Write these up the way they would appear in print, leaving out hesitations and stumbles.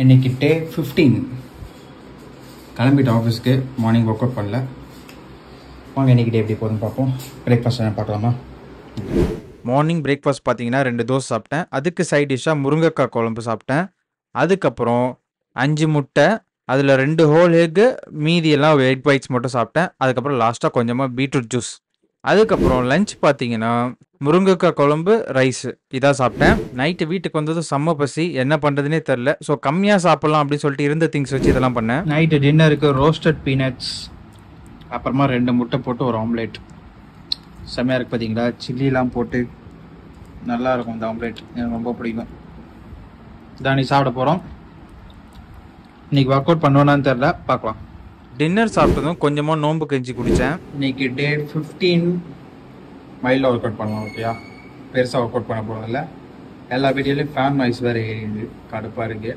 இன்னைக்கு டே 15 கிளம்பிட்டு ஆஃபீஸ்க்கு. மார்னிங் ஒர்க் அவுட் பண்ணல. வாங்க இன்னைக்கு டே எப்படி போகுதுன்னு பார்ப்போம். பிரேக்ஃபாஸ்ட் என்ன பார்க்கலாமா? மார்னிங் பிரேக்ஃபாஸ்ட் பார்த்தீங்கன்னா 2 தோசை சாப்பிட்டேன். அதுக்கு சைட் டிஷ்ஷாக முருங்கைக்காய் குழம்பு சாப்பிட்டேன். அதுக்கப்புறம் 5 முட்டை, அதில் 2 ஹோல் எக்கு, மீதி எல்லாம் எக் ஒயிட்ஸ் மட்டும் சாப்பிட்டேன். அதுக்கப்புறம் லாஸ்ட்டாக கொஞ்சமாக பீட்ரூட் ஜூஸ். அதுக்கப்புறம் லஞ்ச் பார்த்தீங்கன்னா முருங்கைக்காய் குழம்பு, ரைஸு இதான் சாப்பிட்டேன். நைட்டு வீட்டுக்கு வந்ததும் செம்ம பசி, என்ன பண்ணுறதுனே தெரில. ஸோ கம்மியாக சாப்பிட்லாம் அப்படின்னு சொல்லிட்டு இருந்த திங்ஸ் வச்சு இதெல்லாம் பண்ணேன். நைட்டு டின்னருக்கு ரோஸ்டட் பீனட்ஸ், அப்புறமா 2 முட்டை போட்டு ஒரு ஆம்லேட். செம்மையாக இருக்குது பார்த்தீங்களா? சில்லிலாம் போட்டு நல்லா இருக்கும் இந்த ஆம்லேட். எனக்கு ரொம்ப பிடிக்கும். இதான் நீ சாப்பிட போகிறோம். இன்னைக்கு ஒர்க் அவுட் பண்ணுவோன்னு தெரில, பார்க்கலாம். டின்னர் சாப்பிட்டதும் கொஞ்சமாக நோம்பு கஞ்சி குடித்தேன். இன்னைக்கு டே 15 மைல்டாக ஒர்க் அவுட் பண்ணலாம். ஓகேயா? பெருசாக ஒர்க் அவுட் பண்ண போகிறதில்ல. எல்லா வீடியோலையும் ஃபேன் நாய்ஸ் வேறு ஏறிடுது, கடுப்பாக இருக்குது.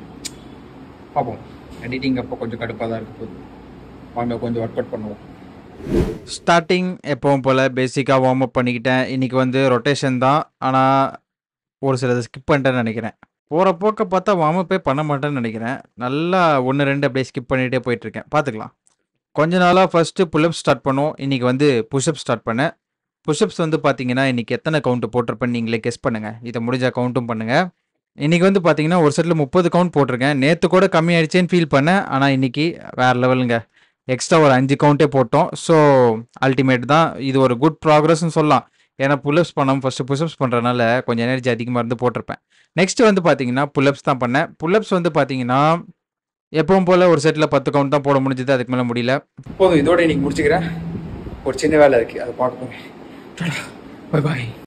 பார்ப்போம். எடிட்டிங் அப்போ கொஞ்சம் கடுப்பாக தான் இருக்குது. வாங்க கொஞ்சம் ஒர்க் அவுட் பண்ணுவோம். ஸ்டார்டிங் எப்பவும் போல் பேசிக்காக வார்ம் அப் பண்ணிக்கிட்டேன். இன்றைக்கி வந்து ரொட்டேஷன் தான், ஆனால் ஒரு சிலது ஸ்கிப் பண்ணிட்டேன்னு நினைக்கிறேன். போகிற போக்க பார்த்தா வார்ம் அப்பே பண்ண மாட்டேன்னு நினைக்கிறேன். நல்லா 1-2 அப்படியே ஸ்கிப் பண்ணிகிட்டே போயிட்டுருக்கேன். பார்த்துக்கலாம். கொஞ்ச நாளாக ஃபஸ்ட்டு புல்அப் ஸ்டார்ட் பண்ணோம். இன்றைக்கி வந்து புஷ்அப் ஸ்டார்ட் பண்ணேன். புஷ்அப்ஸ் வந்து பார்த்தீங்கன்னா இன்றைக்கி எத்தனை கவுண்ட் போட்டிருப்பேன்னு நீங்களே கெஸ் பண்ணுங்கள். இதை முடிஞ்சால் கவுண்ட்டும் பண்ணுங்கள். இன்றைக்கி வந்து பார்த்தீங்கன்னா ஒரு செட்டில் 30 கவுண்ட் போட்டிருக்கேன். நேற்று கூட கம்மியாயிடுச்சேன்னு ஃபீல் பண்ணேன். ஆனால் இன்றைக்கி வேறு லெவலுங்க. எக்ஸ்ட்ரா ஒரு 5 கவுண்ட்டே போட்டோம். ஸோ அல்டிமேட் தான். இது ஒரு குட் ப்ராக்ரஸ்ன்னு சொல்லலாம். ஏன்னா புல்அப்ஸ் பண்ணாமல் ஃபஸ்ட்டு புஷ்அப்ஸ் பண்ணுறதுனால கொஞ்சம் எனர்ஜி அதிகமாக இருந்து போட்டிருப்பேன். நெக்ஸ்ட்டு வந்து பார்த்தீங்கன்னா புல்அப்ஸ் தான் பண்ணேன். புல்அப்ஸ் வந்து பார்த்தீங்கன்னா எப்பவும் போல் ஒரு செட்டில் 10 கவுண்ட் தான் போட முடிஞ்சது. அதுக்கு மேலே முடியல. போதும், இதோட இன்னைக்கு முடிச்சுக்கிறேன். ஒரு சின்ன வேலை இருக்குது, அதை பார்க்க போகிறேன். Bye bye.